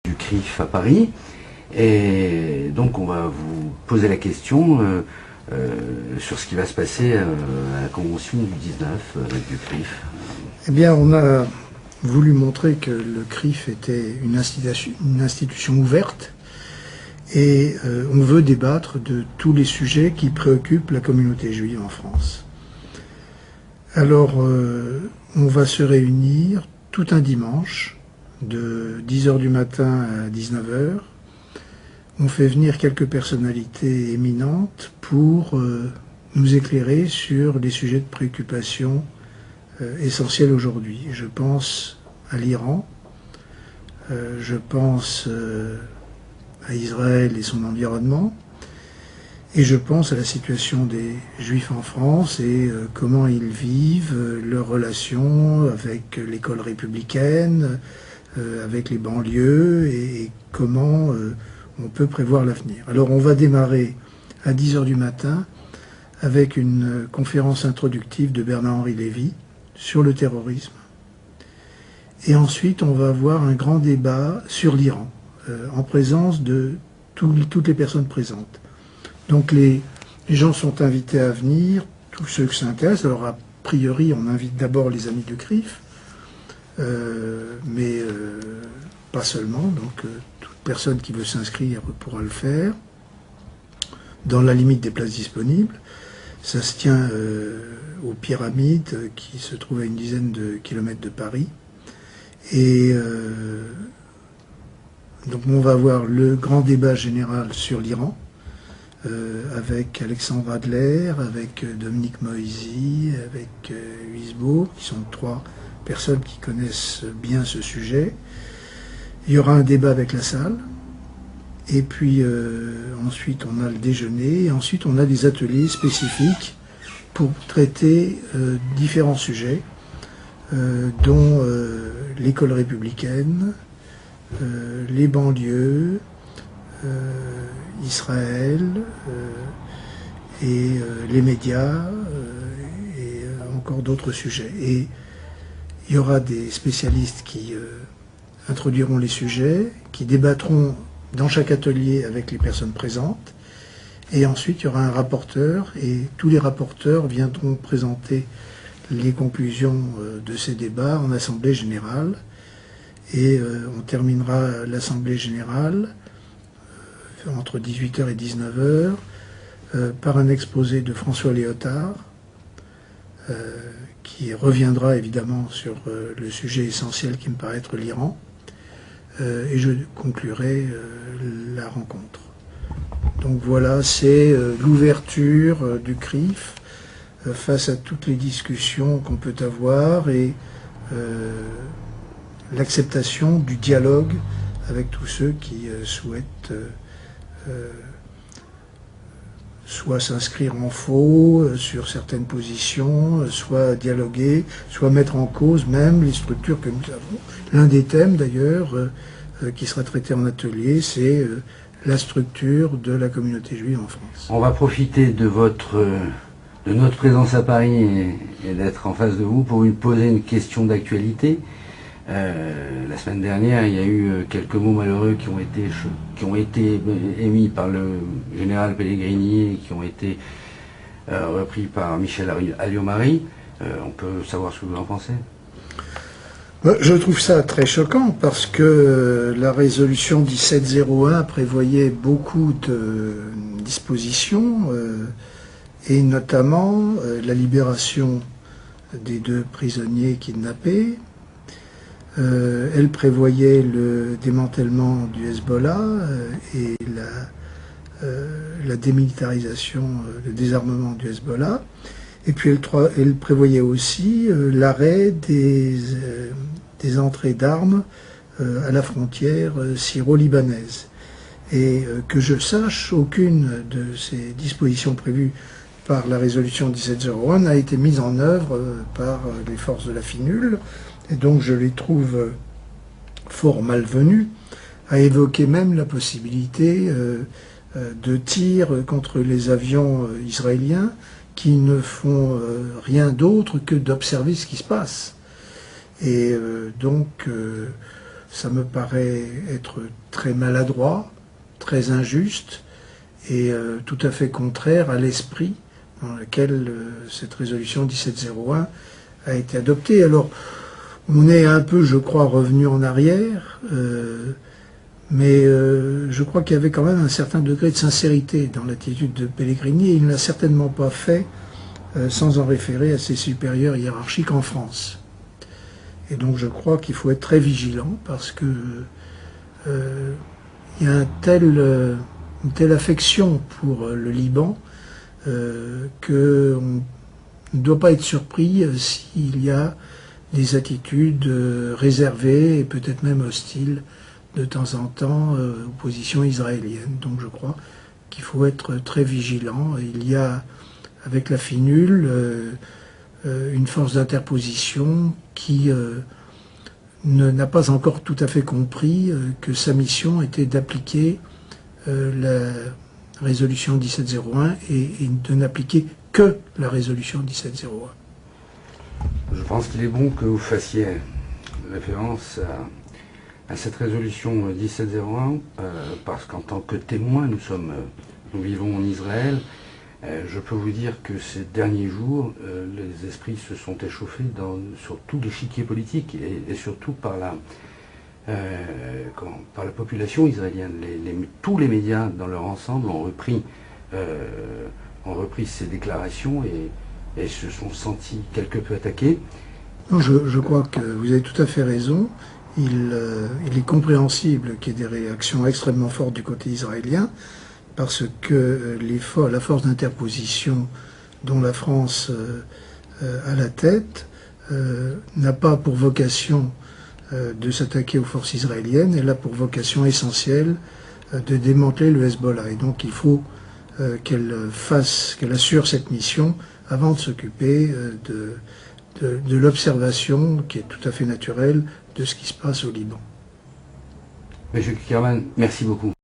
du CRIF à Paris. Et donc on va vous poser la question sur ce qui va se passer à la convention du 19 du CRIF. Eh bien, on a voulu montrer que le CRIF était une institution ouverte et on veut débattre de tous les sujets qui préoccupent la communauté juive en France. Alors, on va se réunir tout un dimanche de 10h du matin à 19h. On fait venir quelques personnalités éminentes pour nous éclairer sur des sujets de préoccupation essentiels aujourd'hui. Je pense à l'Iran, je pense à Israël et son environnement, et je pense à la situation des Juifs en France et comment ils vivent leurs relations avec l'école républicaine, avec les banlieues, et comment on peut prévoir l'avenir. Alors on va démarrer à 10h du matin avec une conférence introductive de Bernard-Henri Lévy sur le terrorisme. Et ensuite on va avoir un grand débat sur l'Iran, en présence de toutes les personnes présentes. Donc les gens sont invités à venir, tous ceux qui s'intéressent. Alors a priori on invite d'abord les amis du CRIF, mais pas seulement, donc toute personne qui veut s'inscrire pourra le faire, dans la limite des places disponibles. Ça se tient aux Pyramides, qui se trouvent à une dizaine de kilomètres de Paris. Et donc on va avoir le grand débat général sur l'Iran, avec Alexandre Adler, avec Dominique Moisy, avec Huisbeau, qui sont trois personnes qui connaissent bien ce sujet. Il y aura un débat avec la salle, et puis ensuite on a le déjeuner, et ensuite on a des ateliers spécifiques pour traiter différents sujets, dont l'école républicaine, les banlieues, Israël, et les médias, et encore d'autres sujets. Et il y aura des spécialistes qui introduiront les sujets, qui débattront dans chaque atelier avec les personnes présentes, et ensuite il y aura un rapporteur, et tous les rapporteurs viendront présenter les conclusions de ces débats en assemblée générale, et on terminera l'assemblée générale entre 18h et 19h par un exposé de François Léotard, qui reviendra évidemment sur le sujet essentiel qui me paraît être l'Iran, et je conclurai la rencontre. Donc voilà, c'est l'ouverture du CRIF face à toutes les discussions qu'on peut avoir, et l'acceptation du dialogue avec tous ceux qui souhaitent soit s'inscrire en faux sur certaines positions, soit dialoguer, soit mettre en cause même les structures que nous avons. L'un des thèmes d'ailleurs qui sera traité en atelier, c'est la structure de la communauté juive en France. On va profiter de notre présence à Paris et d'être en face de vous pour vous poser une question d'actualité. La semaine dernière, il y a eu quelques mots malheureux qui ont été émis par le général Pellegrini et qui ont été repris par Michel Alliot-Marie. On peut savoir ce que vous en pensez? Je trouve ça très choquant parce que la résolution 1701 prévoyait beaucoup de dispositions, et notamment la libération des 2 prisonniers kidnappés. Elle prévoyait le démantèlement du Hezbollah et la démilitarisation, le désarmement du Hezbollah. Et puis elle prévoyait aussi l'arrêt des entrées d'armes à la frontière syro-libanaise. Et que je sache, aucune de ces dispositions prévues par la résolution 1701 n'a été mise en œuvre par les forces de la FINUL. Et donc je les trouve fort malvenus à évoquer même la possibilité de tirs contre les avions israéliens qui ne font rien d'autre que d'observer ce qui se passe. Et donc ça me paraît être très maladroit, très injuste et tout à fait contraire à l'esprit dans lequel cette résolution 1701 a été adoptée. Alors, on est un peu, je crois, revenu en arrière, mais je crois qu'il y avait quand même un certain degré de sincérité dans l'attitude de Pellegrini, et il ne l'a certainement pas fait sans en référer à ses supérieurs hiérarchiques en France. Et donc je crois qu'il faut être très vigilant, parce que il y a une telle affection pour le Liban qu'on ne doit pas être surpris s'il y a des attitudes réservées et peut-être même hostiles de temps en temps aux positions israéliennes. Donc je crois qu'il faut être très vigilant. Il y a, avec la FINUL, une force d'interposition qui n'a pas encore tout à fait compris que sa mission était d'appliquer la résolution 1701 et de n'appliquer que la résolution 1701. Je pense qu'il est bon que vous fassiez référence à cette résolution 1701, parce qu'en tant que témoin, nous vivons en Israël. Je peux vous dire que ces derniers jours, les esprits se sont échauffés sur tout l'échiquier politique et surtout par la population israélienne. Tous les médias dans leur ensemble ont repris ces déclarations et se sont sentis quelque peu attaqués. Non, je crois que vous avez tout à fait raison. Il est compréhensible qu'il y ait des réactions extrêmement fortes du côté israélien, parce que la force d'interposition dont la France a la tête n'a pas pour vocation de s'attaquer aux forces israéliennes, elle a pour vocation essentielle de démanteler le Hezbollah. Et donc il faut qu'elle assure cette mission avant de s'occuper de l'observation, qui est tout à fait naturelle, de ce qui se passe au Liban. Monsieur Kierman, merci beaucoup.